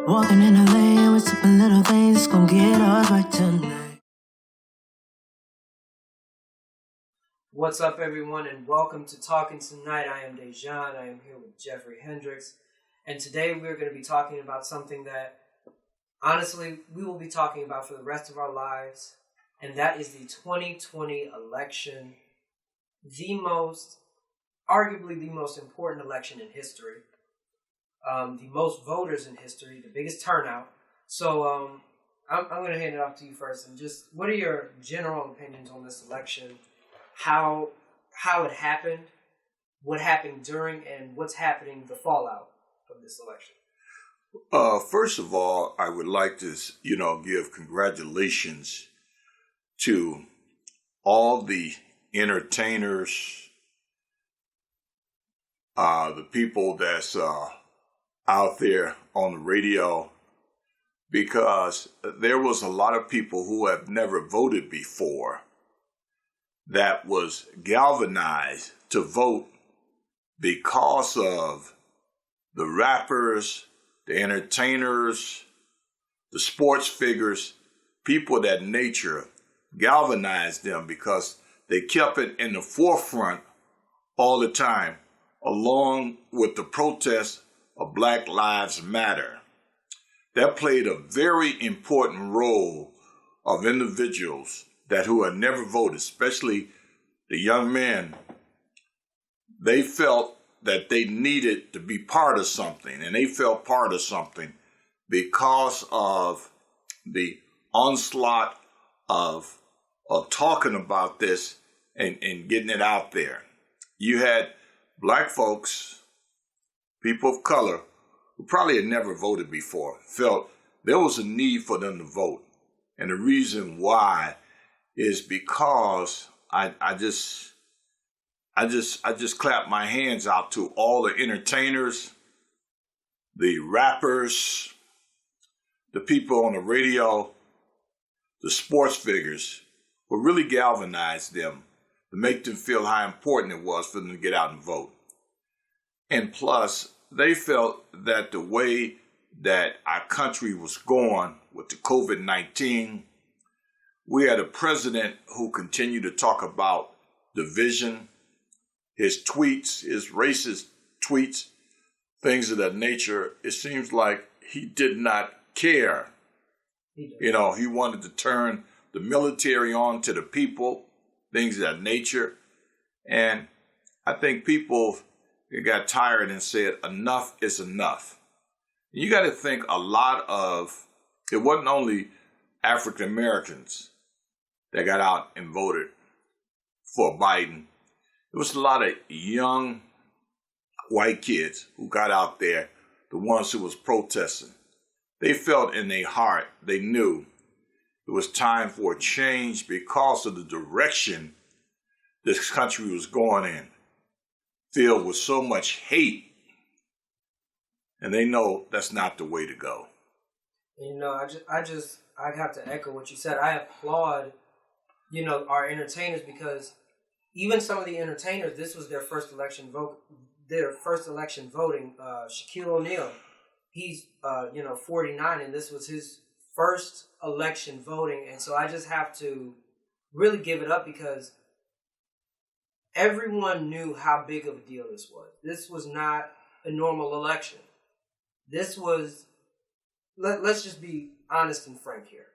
Walking in the lane with sipping little things, gon' get us right tonight. What's up, everyone, and welcome to Talking Tonight. I am Dejan. I am here with Jeffrey Hendricks, and today we're going to be talking about something that, honestly, we will be talking about for the rest of our lives, and that is the 2020 election, arguably the most important election in history, the most voters in history, the biggest turnout. So I'm going to hand it off to you first, and just what are your general opinions on this election? How it happened, what happened during, and what's happening, the fallout of this election? First of all, I would like to, give congratulations to all the entertainers, the people that's out there on the radio, because there was a lot of people who have never voted before that was galvanized to vote because of the rappers, the entertainers, the sports figures, people of that nature galvanized them because they kept it in the forefront all the time, along with the protest of Black Lives Matter. That played a very important role of individuals who had never voted, especially the young men. They felt that they needed to be part of something, and they felt part of something because of the onslaught of talking about this and getting it out there. You had black folks, people of color, who probably had never voted before, felt there was a need for them to vote. And the reason why is because I just clap my hands out to all the entertainers, the rappers, the people on the radio, the sports figures, who really galvanized them to make them feel how important it was for them to get out and vote. And plus, they felt that the way that our country was going with the COVID-19, we had a president who continued to talk about division, his tweets, his racist tweets, things of that nature. It seems like he did not care. He wanted to turn the military on to the people, things of that nature. And I think people got tired and said, enough is enough. You got to think it wasn't only African Americans that got out and voted for Biden. There was a lot of young white kids who got out there, the ones who was protesting. They felt in their heart, they knew it was time for a change because of the direction this country was going in, filled with so much hate. And they know that's not the way to go. I have to echo what you said. I applaud our entertainers, because even some of the entertainers, this was their first election voting. Shaquille O'Neal, he's 49, and this was his first election voting. And so I just have to really give it up, because everyone knew how big of a deal this was. This was not a normal election. This was, let's just be honest and frank here.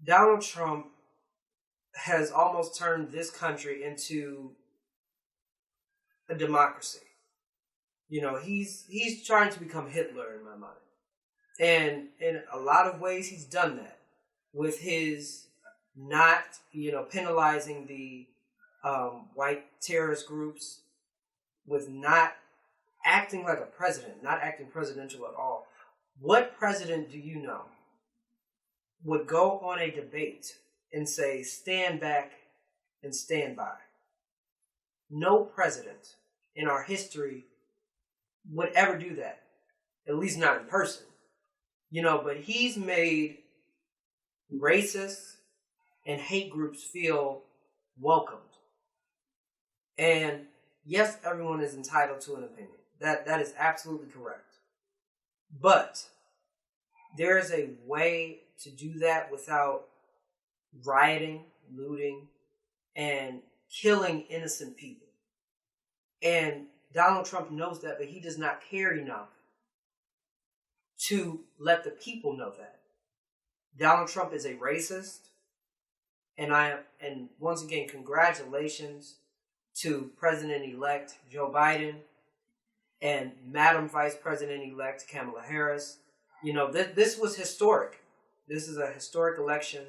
Donald Trump has almost turned this country into a democracy. He's trying to become Hitler in my mind. And in a lot of ways, he's done that with his not, penalizing the white terrorist groups, with not acting like a president, not acting presidential at all. What president do you know would go on a debate and say, stand back and stand by? No president in our history would ever do that, at least not in person. But he's made racists and hate groups feel welcomed. And yes, everyone is entitled to an opinion. That is absolutely correct. But there is a way to do that without rioting, looting, and killing innocent people. And Donald Trump knows that, but he does not care enough to let the people know that. Donald Trump is a racist, and once again, congratulations to President-elect Joe Biden and Madam Vice President-elect Kamala Harris. You know, this was historic. This is a historic election,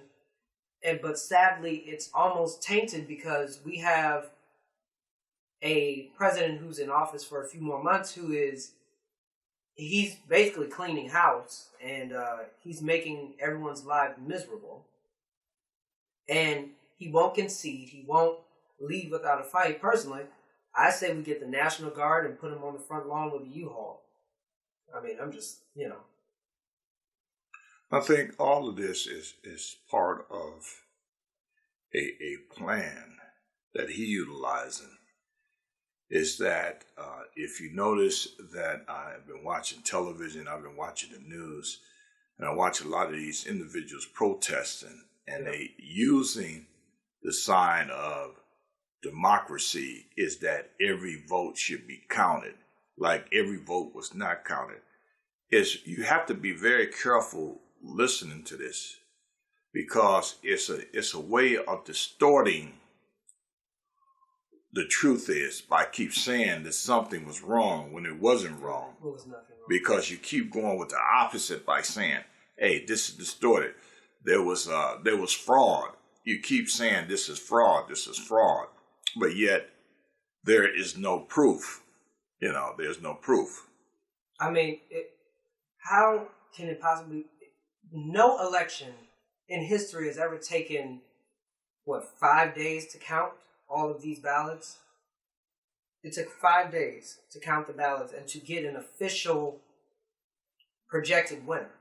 but sadly, it's almost tainted because we have a president who's in office for a few more months he's basically cleaning house, and he's making everyone's life miserable. And he won't concede. He won't leave without a fight. Personally, I say we get the National Guard and put him on the front lawn with a U-Haul. I mean, I'm just, I think all of this is part of a plan that he utilizing. Is that if you notice that I've been watching television, I've been watching the news, and I watch a lot of these individuals protesting, and they using the sign of democracy is that every vote should be counted, like every vote was not counted. You have to be very careful listening to this, because it's a way of distorting the truth is by keep saying that something was wrong when it wasn't wrong. There was nothing wrong. Because you keep going with the opposite by saying, hey, this is distorted. There was fraud. You keep saying this is fraud, but yet there is no proof. There's no proof. I mean, how can it possibly? No election in history has ever taken 5 days to count all of these ballots. It took 5 days to count the ballots and to get an official projected winner.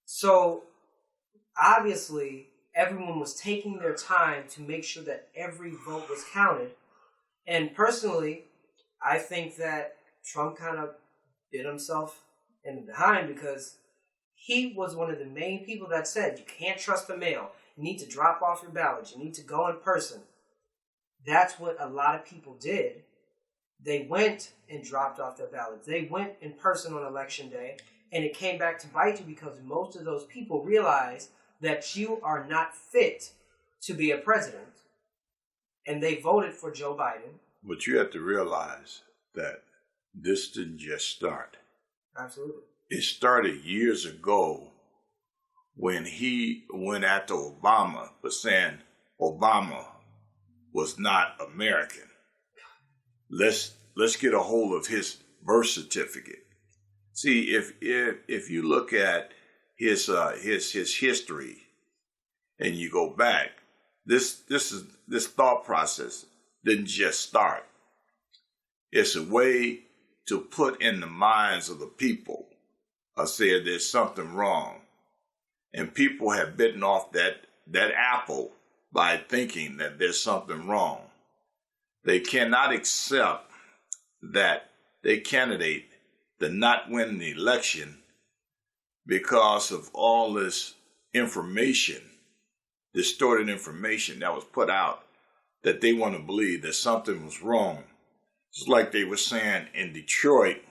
So obviously everyone was taking their time to make sure that every vote was counted. And personally, I think that Trump kind of bit himself in the behind, because he was one of the main people that said, you can't trust the mail. You need to drop off your ballots. You need to go in person. That's what a lot of people did. They went and dropped off their ballots. They went in person on election day, and it came back to bite you, because most of those people realized that you are not fit to be a president, and they voted for Joe Biden. But you have to realize that this didn't just start. Absolutely. It started years ago when he went after Obama for saying Obama was not American. Let's get a hold of his birth certificate. See, if you look at his history and you go back, this thought process didn't just start. It's a way to put in the minds of the people, said there's something wrong, and people have bitten off that apple by thinking that there's something wrong. They cannot accept that their candidate did not win the election because of all this information, distorted information that was put out, that they want to believe that something was wrong. It's like they were saying in Detroit,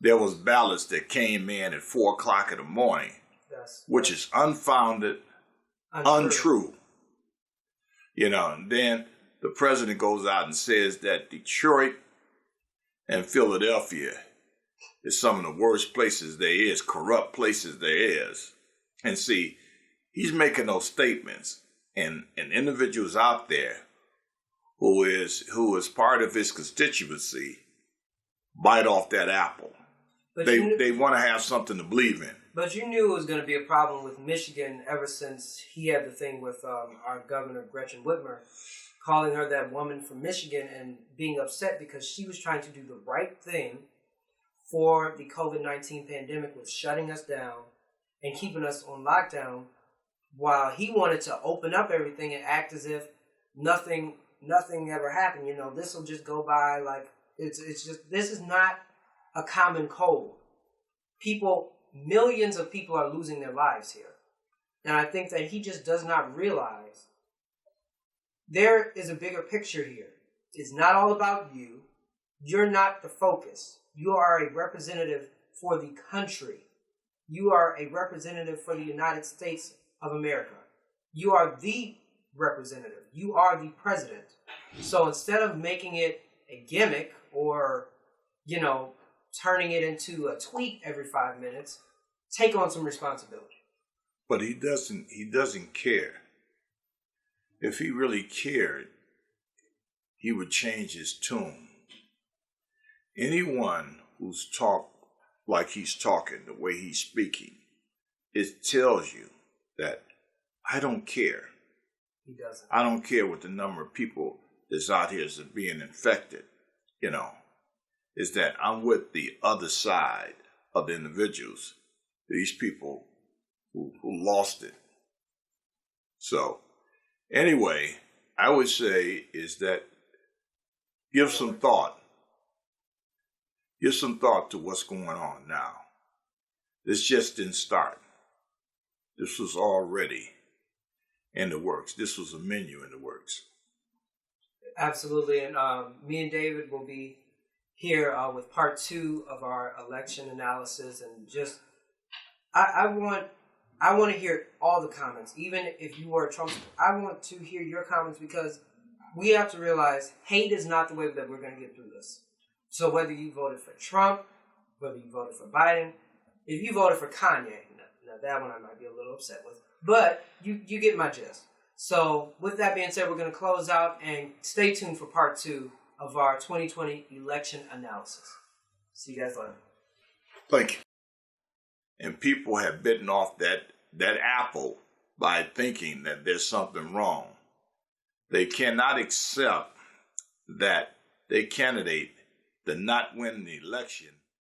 there was ballots that came in at 4 o'clock in the morning, which is unfounded, untrue. And then the president goes out and says that Detroit and Philadelphia is some of the worst places there is, corrupt places there is. And see, he's making those statements, and individuals out there who is part of his constituency bite off that apple. But they want to have something to believe in. But you knew it was going to be a problem with Michigan ever since he had the thing with our governor, Gretchen Whitmer, calling her that woman from Michigan and being upset because she was trying to do the right thing for the COVID-19 pandemic, with shutting us down and keeping us on lockdown, while he wanted to open up everything and act as if nothing ever happened. This will just go by like it's just, this is not a common cold. People millions of people are losing their lives here. And I think that he just does not realize there is a bigger picture here. It's not all about you. You're not the focus. You are a representative for the country. You are a representative for the United States of America. You are the representative. You are the president. So instead of making it a gimmick or, turning it into a tweet every 5 minutes, take on some responsibility. But he doesn't care. If he really cared, he would change his tune. Anyone who's talked like he's talking, the way he's speaking, it tells you that I don't care. He doesn't. I don't care what the number of people that's out here is being infected, is that I'm with the other side of the individuals, these people who lost it. So anyway, I would say is that give some thought. Give some thought to what's going on now. This just didn't start. This was already in the works. This was a menu in the works. Absolutely. And me and David will be here with part 2 of our election analysis. And just, I want to hear all the comments. Even if you were a Trump, I want to hear your comments, because we have to realize hate is not the way that we're going to get through this. So whether you voted for Trump, whether you voted for Biden, if you voted for Kanye, now that one I might be a little upset with, but you get my gist. So with that being said, we're going to close out and stay tuned for part 2 of our 2020 election analysis. See you guys later. Thank you. And people have bitten off that apple by thinking that there's something wrong. They cannot accept that their candidate did not win the election